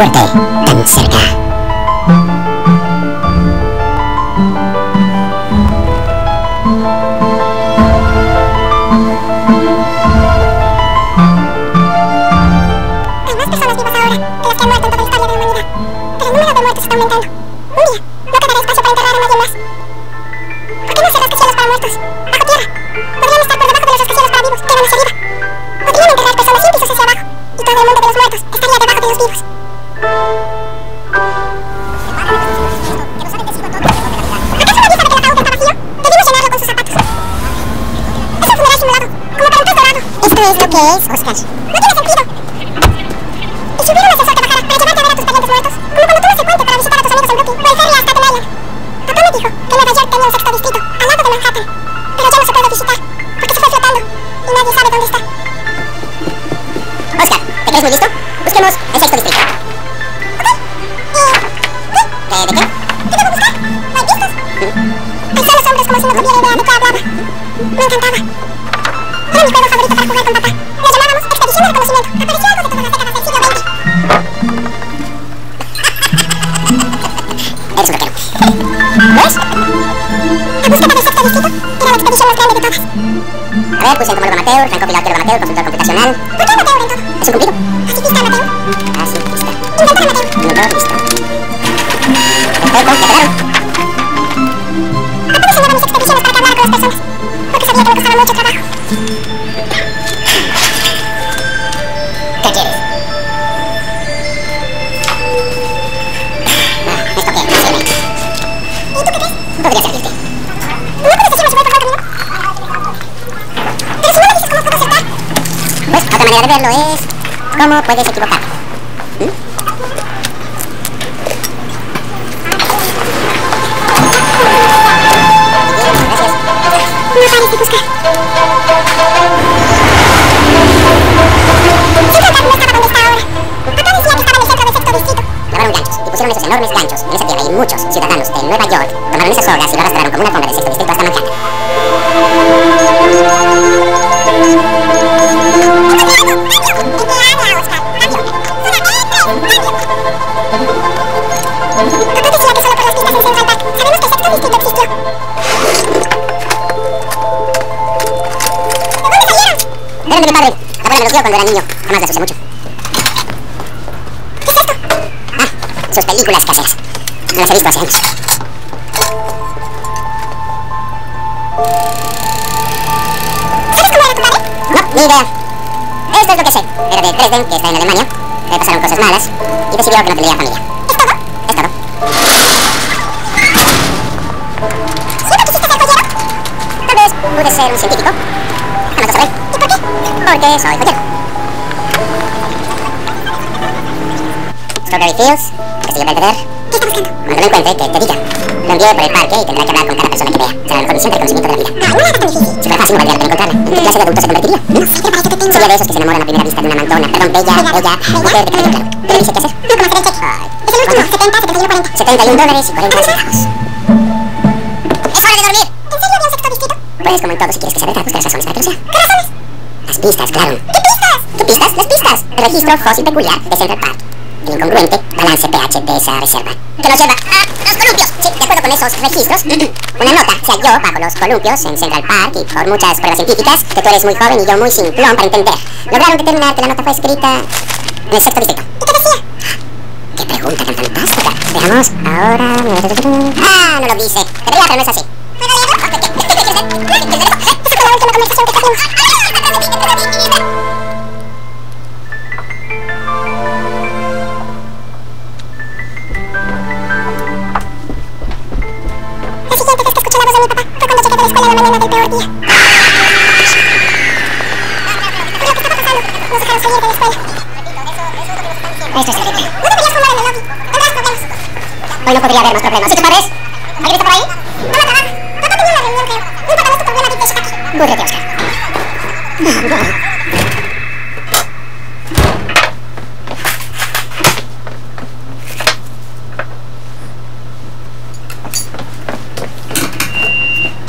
fuerte, tan cerca. Hay más personas vivas ahora que las que han muerto en toda la historia de la humanidad. Pero el número de muertos está aumentando. Un día no quedará espacio para enterrar a nadie más. ¿Por qué no hacer rascacielos para muertos? Bajo tierra. Podrían estar por debajo de los rascacielos para vivos. Quedan hacia arriba. Podrían enterrar personas sin pisos hacia abajo. Y todo el mundo de los muertos estaría debajo de los vivos. ¿Acaso nadie sabe que el ataúd está vacío? Debimos llenarlo con sus zapatos. Es un funeral simulado, como para un pez dorado. Esto es lo que es, Oscar. No tiene sentido. ¿Y si hubiera un ascensor que bajara para llevarte a ver a tus parientes muertos? Como cuando tomas el puente para visitar a tus amigos en Brooklyn o el ferry a Staten Island. Papá me dijo que Nueva York tenía un sexto distrito, al lado de Manhattan. Pero ya no se puede visitar, porque se fue flotando y nadie sabe dónde está. Oscar, ¿te crees muy listo? Busquemos el sexto distrito. ¿De qué? ¿Qué debo buscar? ¿No hay pistas? Hay solo sombras como si no tuviera idea de qué hablaba. Me encantaba. Era mi juego favorito para jugar con papá. Lo llamábamos Expedición de Reconocimiento. Apareció algo de todas las décadas del siglo XX. Eres un rockero. ¿Ves? La búsqueda del sexto distrito era la expedición más grande de todas. A ver, puse entomólogo amateur, francófilo arqueólogo amateur, consultor computacional. ¿Por qué amateur en todo? ¿Es un cumplido? ¿Pacifista amateur? Ah, sí, listo. ¿Inventor amateur? Inventor, listo. Perfecto, ya quedaron. Papá diseñaba mis expediciones para que hablara con las personas, porque sabía que me costaba mucho trabajo. ¿Qué quieres? ¿Esto qué? Sí, ¿Y tú qué crees? podría servirte. ¿No puedes decirme si voy por buen camino? Pero si no me dices cómo puedo acertar. Pues, otra manera de verlo es... ¿cómo puedes equivocarte? No pares de buscar. Ciudad no estaba donde está ahora. Papá decía que estaba en el centro del sexto distrito. Lavaron ganchos y pusieron esos enormes ganchos en esa tierra y muchos ciudadanos de Nueva York tomaron esas sogas y lo arrastraron como una alfombra del sexto distrito hasta Manhattan. Papá decía que solo por las pistas en Central Park sabemos que el sexto distrito existió. ¿De dónde salieron? Eran de mi padre. La abuela me los dio cuando era niño. Jamás las usé mucho. ¿Qué es esto? Ah, sus películas caseras. No las he visto hace años. ¿Sabes cómo era tu padre? No, ni idea. Esto es lo que sé. Era de Dresden, que está en Alemania. Le pasaron cosas malas y decidió que no tendría familia. ¿Es todo? Es todo. ¿Siempre quisiste ser joyero? Tal vez pude ser un científico. Jamás lo sabré. ¿Y por qué? Porque soy joyero. Strawberry Fields, Castillo Belvedere. ¿Qué está buscando? Cuando lo encuentre, que te diga. Lo envié por el parque y tendrá que hablar con cada persona que vea. Será la mejor misión de reconocimiento de la vida. Ay, no era tan difícil. Si fuera fácil, no valdría la pena encontrarla. ¿En qué clase de adulto se convertiría? No sé, pero parece que tengo... Sería de esos que se enamoran a primera vista de una mandona. Perdón, bella, mujer de cabello claro. ¿Qué le dice qué hacer? No, como hacer el cheque. Ay, Es el último, 70, 71, 40. $71 y 40 centavos. ¡Es hora de dormir! ¿En serio había un sexto distrito? Pues como en todo, si quieres que sea verdad, busca las razones para que lo sea. ¿Qué razones? Las pistas, claro. ¿Qué pistas? ¿Qué pistas? Las pistas. El registro fósil peculiar de Central Park. El incongruente balance pH de esa reserva. Que nos lleva a los columpios. Sí, de acuerdo con esos registros, una nota se halló bajo los columpios en Central Park y por muchas pruebas científicas que tú eres muy joven y yo muy simplón para entender, lograron determinar que la nota fue escrita en el sexto distrito. ¿Y qué decía? ¡Qué pregunta tan fantástica! Veamos, ahora... ¡Ah! No lo dice. Debería, pero no es así. ¿Puedo leerlo? ¿Qué quieres leer? Esa fue la última conversación que tuvimos. La siguiente vez que escuché la voz de mi papá fue cuando llegué de la escuela la mañana del peor día. Por lo que estaba pasando, nos dejaron salir de la escuela. Esto es terrible. No deberías fumar en el lobby. Tendrás problemas. Hoy no podría haber más problemas. ¿Y tus padres? ¿Alguien está por ahí? No me acababa. Papá tenía una reunión, creo. No importa, no es tu problema, Dick Shitaki. Búrrete, Oscar.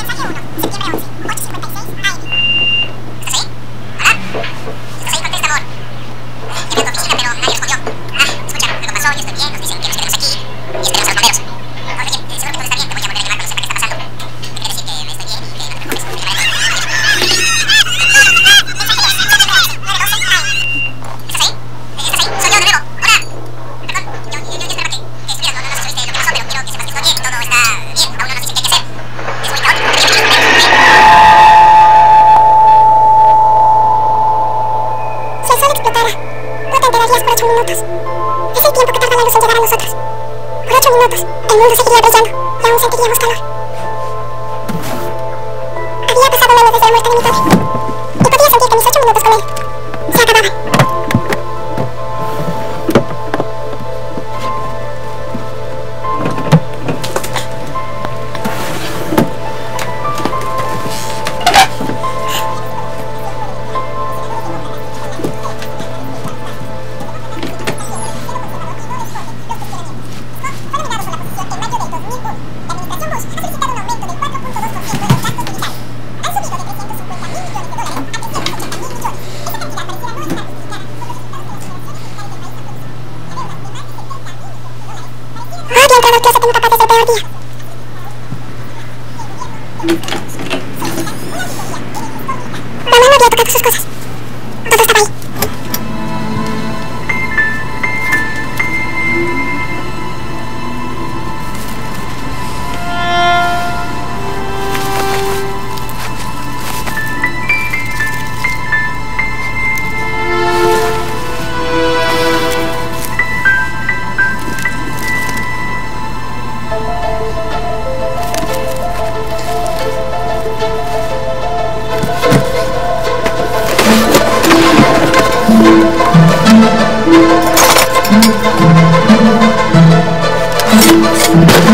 Ensayo 1, septiembre 11, 8:56 AM. ¿Estás ahí? Hola. Estoy en tu oficina, pero nadie respondió. Escucha, algo pasó la muerte de mi padre. Y podía sentir que mis 8 minutos con él se acababan. Mamá no había tocado sus cosas. Todo estaba ahí. Thank you.